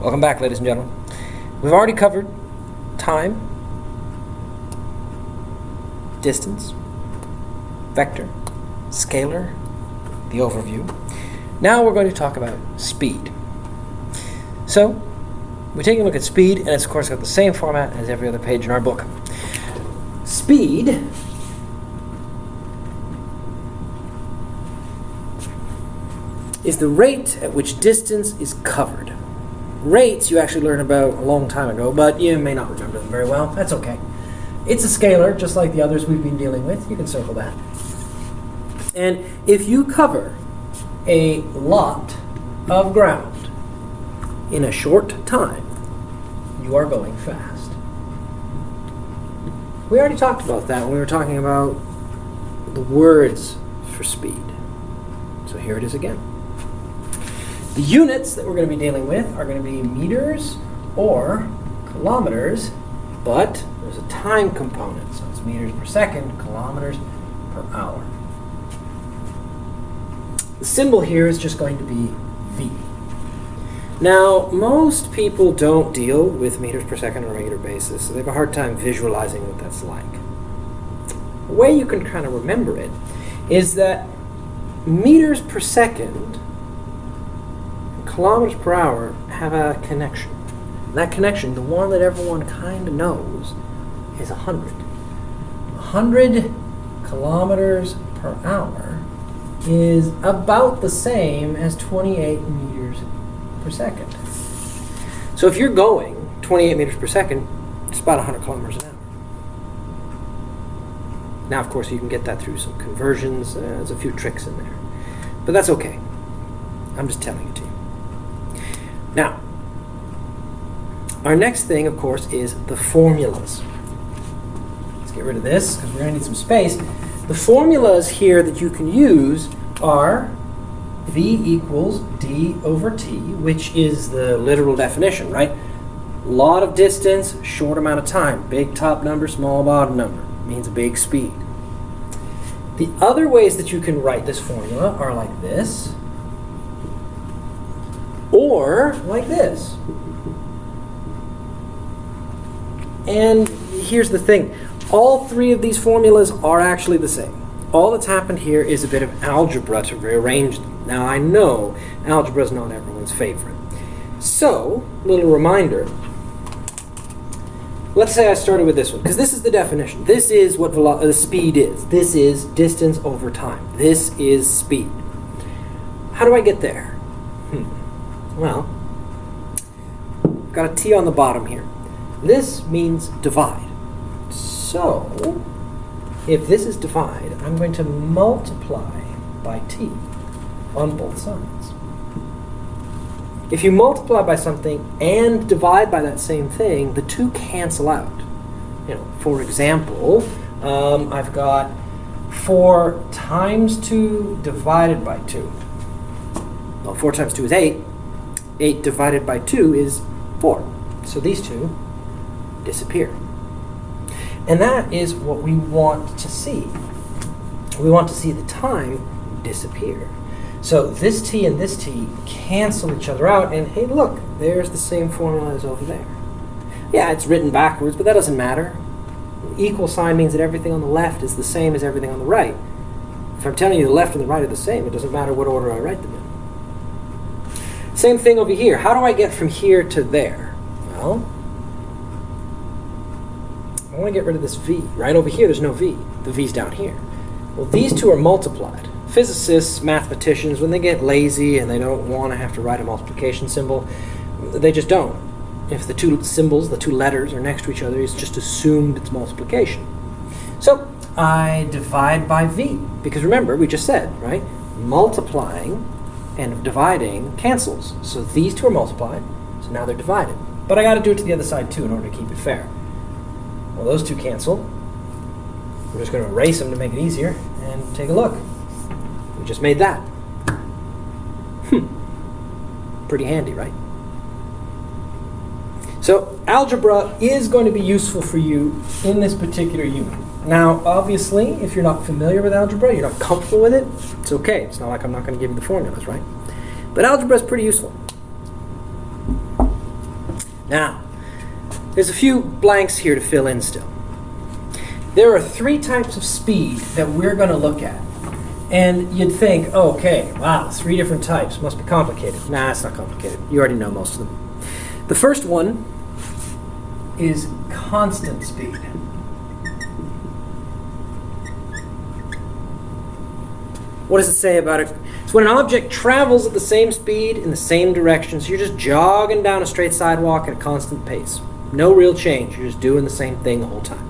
Welcome back, ladies and gentlemen. We've already covered time, distance, vector, scalar, the overview. Now we're going to talk about speed. So, we're taking a look at speed, and it's of course got the same format as every other page in our book. Speed is the rate at which distance is covered. Rates you actually learned about a long time ago, but you may not remember them very well. That's okay. It's a scalar, just like the others we've been dealing with. You can circle that. And if you cover a lot of ground in a short time, you are going fast. We already talked about that when we were talking about the words for speed. So here it is again. The units that we're going to be dealing with are going to be meters or kilometers, but there's a time component. So it's meters per second, kilometers per hour. The symbol here is just going to be V. Now, most people don't deal with meters per second on a regular basis, so they have a hard time visualizing what that's like. The way you can kind of remember it is that meters per second and kilometers per hour have a connection. And that connection, the one that everyone kind of knows, is 100. 100 kilometers per hour is about the same as 28 meters per second. So if you're going 28 meters per second, it's about 100 kilometers an hour. Now, of course, you can get that through some conversions. There's a few tricks in there. But that's okay. I'm just telling it to you. Now, our next thing, of course, is the formulas. Let's get rid of this because we're going to need some space. The formulas here that you can use are V equals d over t, which is the literal definition, right? Lot of distance, short amount of time. Big top number, small bottom number. Means a big speed. The other ways that you can write this formula are like this, or like this. And here's the thing. All three of these formulas are actually the same. All that's happened here is a bit of algebra to rearrange them. Now, I know algebra is not everyone's favorite. So, little reminder. Let's say I started with this one, because this is the definition. This is what speed is. This is distance over time. This is speed. How do I get there? Well, I've got a t on the bottom here. This means divide. So, if this is divide, I'm going to multiply by t on both sides. If you multiply by something and divide by that same thing, the two cancel out. You know, for example, I've got 4 times 2 divided by 2. Well, 4 times 2 is 8. 8 divided by 2 is 4. So these two disappear. And that is what we want to see. We want to see the time disappear. So this t and this t cancel each other out, and hey, look, there's the same formula as over there. Yeah, it's written backwards, but that doesn't matter. Equal sign means that everything on the left is the same as everything on the right. If I'm telling you the left and the right are the same, it doesn't matter what order I write them in. Same thing over here. How do I get from here to there? Well, I want to get rid of this v. Right over here, there's no v. The v's down here. Well, these two are multiplied. Physicists, mathematicians, when they get lazy and they don't want to have to write a multiplication symbol, they just don't. If the two symbols, the two letters, are next to each other, it's just assumed it's multiplication. So I divide by v, because remember, we just said, right? Multiplying and dividing cancels. So these two are multiplied, so now they're divided. But I got to do it to the other side too in order to keep it fair. Well, those two cancel. We're just going to erase them to make it easier, and take a look. We just made that. Pretty handy, right? So algebra is going to be useful for you in this particular unit. Now, obviously, if you're not familiar with algebra, you're not comfortable with it, it's okay. It's not like I'm not going to give you the formulas, right? But algebra is pretty useful. Now, there's a few blanks here to fill in still. There are 3 types of speed that we're going to look at. And you'd think, oh, okay, wow, 3 different types. Must be complicated. Nah, it's not complicated. You already know most of them. The first one is constant speed. What does it say about it? It's when an object travels at the same speed in the same direction. So you're just jogging down a straight sidewalk at a constant pace. No real change. You're just doing the same thing the whole time.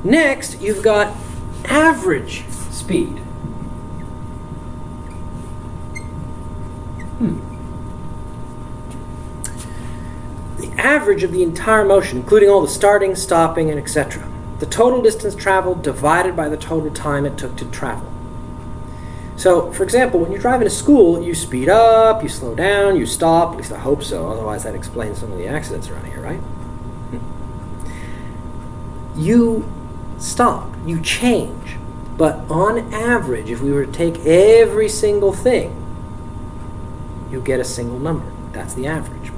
Next, you've got average speed. The average of the entire motion, including all the starting, stopping, and etc. The total distance traveled divided by the total time it took to travel. So, for example, when you're driving to school, you speed up, you slow down, you stop. At least I hope so. Otherwise, that explains some of the accidents around here, right? You stop. You change. But on average, if we were to take every single thing, you get a single number. That's the average.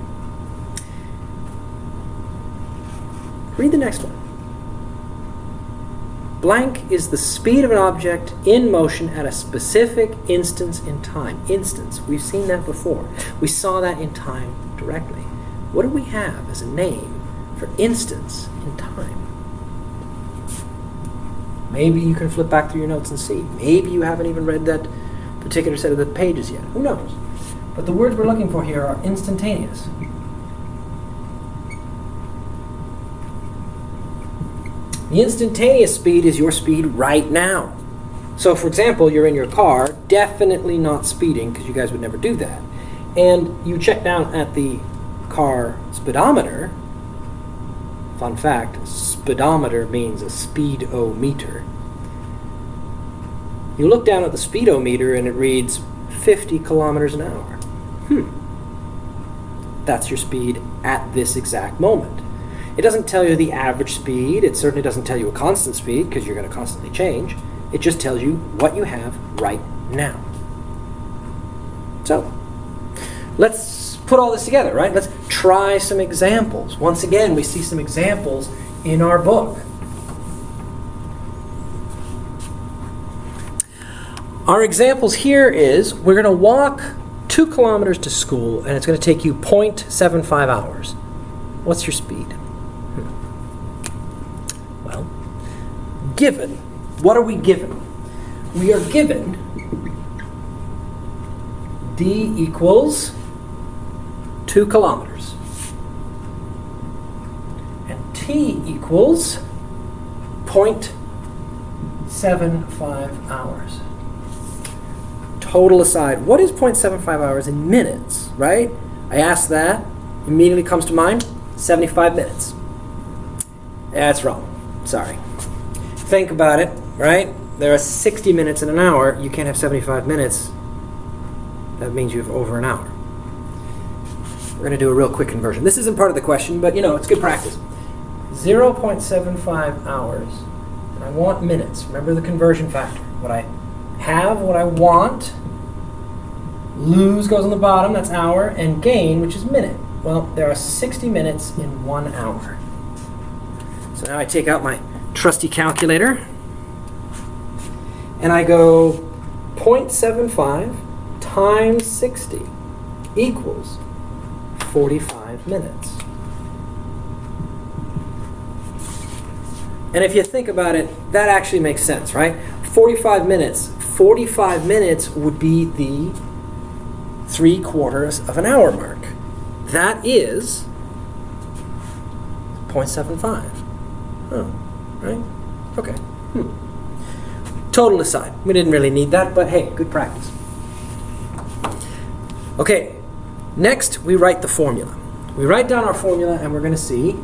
Read the next one. Blank is the speed of an object in motion at a specific instance in time. Instance. We've seen that before. We saw that in time directly. What do we have as a name for instance in time? Maybe you can flip back through your notes and see. Maybe you haven't even read that particular set of the pages yet. Who knows? But the words we're looking for here are instantaneous. The instantaneous speed is your speed right now. So, for example, you're in your car, definitely not speeding, because you guys would never do that. And you check down at the car speedometer. Fun fact, speedometer means a speedometer. You look down at the speedometer and it reads 50 kilometers an hour. That's your speed at this exact moment. It doesn't tell you the average speed. It certainly doesn't tell you a constant speed, because you're going to constantly change. It just tells you what you have right now. So, let's put all this together, right? Let's try some examples. Once again, we see some examples in our book. Our examples here is, we're going to walk 2 kilometers to school, and it's going to take you 0.75 hours. What's your speed? Well, given. What are we given? We are given d equals 2 kilometers. And t equals 0.75 hours. Total aside, what is 0.75 hours in minutes, right? I asked that. Immediately comes to mind, 75 minutes. That's wrong. Sorry. Think about it, right? There are 60 minutes in an hour. You can't have 75 minutes. That means you have over an hour. We're going to do a real quick conversion. This isn't part of the question, but it's good practice. 0.75 hours, and I want minutes. Remember the conversion factor. What I have, what I want. Lose goes on the bottom, that's hour, and gain, which is minute. Well, there are 60 minutes in 1 hour. So now I take out my trusty calculator, and I go 0.75 times 60 equals 45 minutes. And if you think about it, that actually makes sense, right? 45 minutes. 45 minutes would be the 3/4 of an hour mark. That is 0.75. Oh, right? Okay. Total aside. We didn't really need that, but hey, good practice. Okay, next we write the formula. We write down our formula and we're going to see.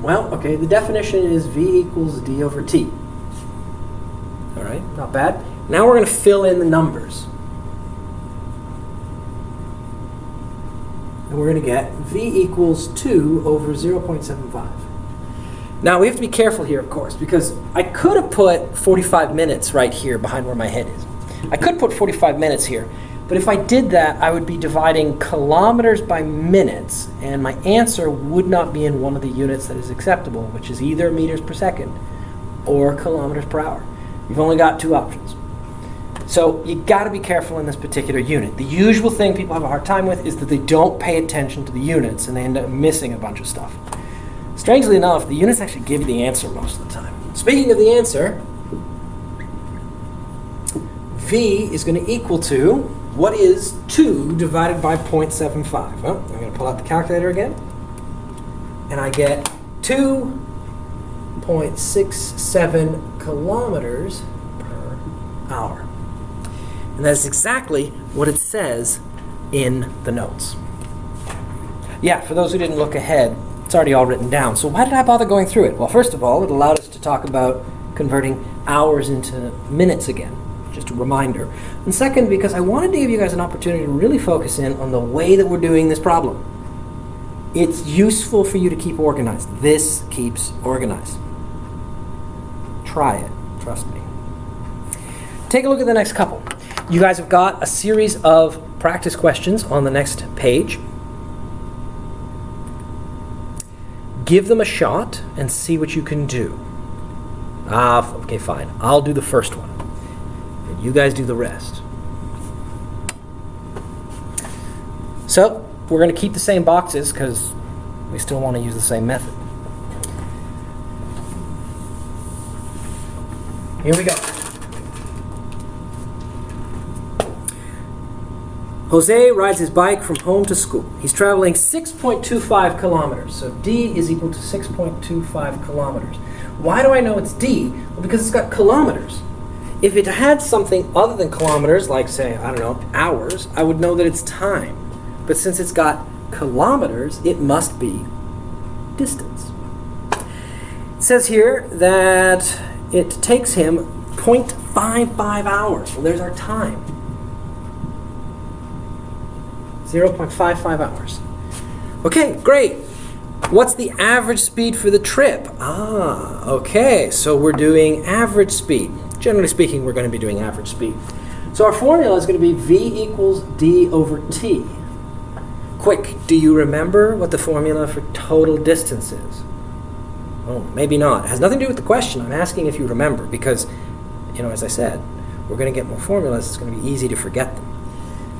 Well, okay, the definition is V equals D over T. All right, not bad. Now we're going to fill in the numbers. And we're going to get V equals 2 over 0.75. Now, we have to be careful here, of course, because I could have put 45 minutes right here behind where my head is. I could put 45 minutes here, But if I did that, I would be dividing kilometers by minutes, and my answer would not be in one of the units that is acceptable, which is either meters per second or kilometers per hour. You've only got two options. So you got to be careful in this particular unit. The usual thing people have a hard time with is that they don't pay attention to the units and they end up missing a bunch of stuff. Strangely enough, the units actually give you the answer most of the time. Speaking of the answer, V is going to equal to, what is 2 divided by 0.75? Well, I'm going to pull out the calculator again, and I get 2.67 kilometers per hour. And that's exactly what it says in the notes. Yeah, for those who didn't look ahead, it's already all written down. So why did I bother going through it? Well, first of all, it allowed us to talk about converting hours into minutes again. Just a reminder. And second, because I wanted to give you guys an opportunity to really focus in on the way that we're doing this problem. It's useful for you to keep organized. This keeps organized. Try it. Trust me. Take a look at the next couple. You guys have got a series of practice questions on the next page. Give them a shot and see what you can do. Okay, fine. I'll do the first one. And you guys do the rest. So, we're going to keep the same boxes because we still want to use the same method. Here we go. Jose rides his bike from home to school. He's traveling 6.25 kilometers. So D is equal to 6.25 kilometers. Why do I know it's D? Well, because it's got kilometers. If it had something other than kilometers, like say, I don't know, hours, I would know that it's time. But since it's got kilometers, it must be distance. It says here that it takes him 0.55 hours. Well, there's our time. 0.55 hours. Okay, great. What's the average speed for the trip? Okay, so we're doing average speed. Generally speaking, we're going to be doing average speed. So our formula is going to be V equals D over T. Quick, do you remember what the formula for total distance is? Oh, maybe not. It has nothing to do with the question. I'm asking if you remember because, as I said, we're going to get more formulas. It's going to be easy to forget them.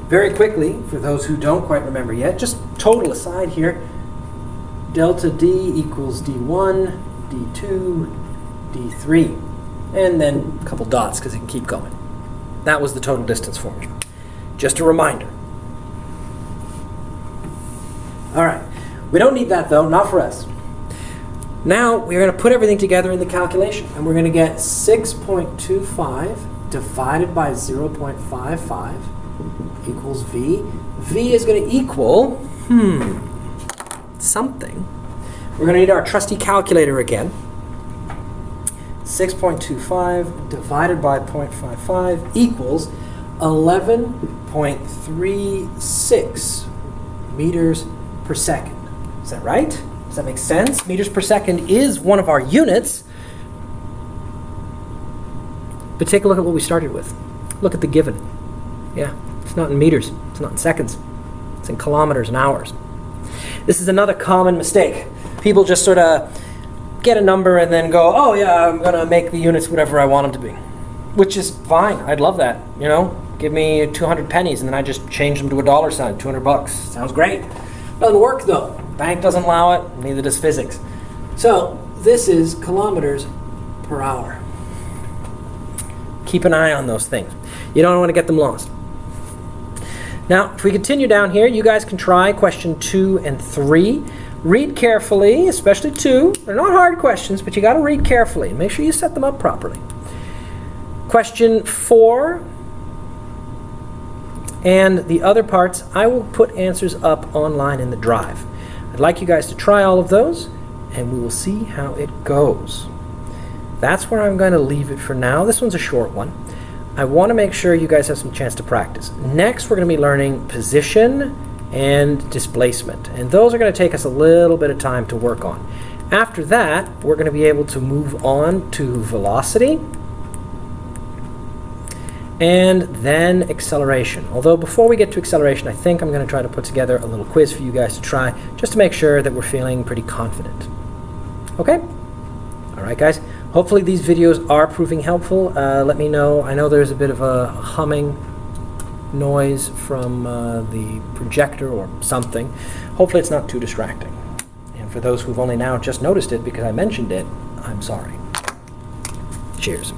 Very quickly, for those who don't quite remember yet, just total aside here, delta D equals D1, D2, D3, and then a couple dots because it can keep going. That was the total distance formula. Just a reminder. All right, we don't need that though, not for us. Now we're going to put everything together in the calculation, and we're going to get 6.25 divided by 0.55 equals V. V is going to equal, something. We're going to need our trusty calculator again. 6.25 divided by 0.55 equals 11.36 meters per second. Is that right? Does that make sense? Meters per second is one of our units. But take a look at what we started with. Look at the given. Yeah. It's not in meters. It's not in seconds. It's in kilometers and hours. This is another common mistake. People just sort of get a number and then go, oh yeah, I'm going to make the units whatever I want them to be. Which is fine. I'd love that. Give me 200 pennies and then I just change them to a dollar sign, $200. Sounds great. Doesn't work though. Bank doesn't allow it, neither does physics. So this is kilometers per hour. Keep an eye on those things. You don't want to get them lost. Now, if we continue down here, you guys can try question 2 and 3. Read carefully, especially 2. They're not hard questions, but you got to read carefully. Make sure you set them up properly. Question 4 and the other parts, I will put answers up online in the drive. I'd like you guys to try all of those, and we will see how it goes. That's where I'm going to leave it for now. This one's a short one. I want to make sure you guys have some chance to practice. Next, we're going to be learning position and displacement. And those are going to take us a little bit of time to work on. After that, we're going to be able to move on to velocity and then acceleration. Although before we get to acceleration, I think I'm going to try to put together a little quiz for you guys to try, just to make sure that we're feeling pretty confident. Okay? All right, guys. Hopefully these videos are proving helpful. Let me know. I know there's a bit of a humming noise from the projector or something. Hopefully it's not too distracting. And for those who've only now just noticed it because I mentioned it, I'm sorry. Cheers.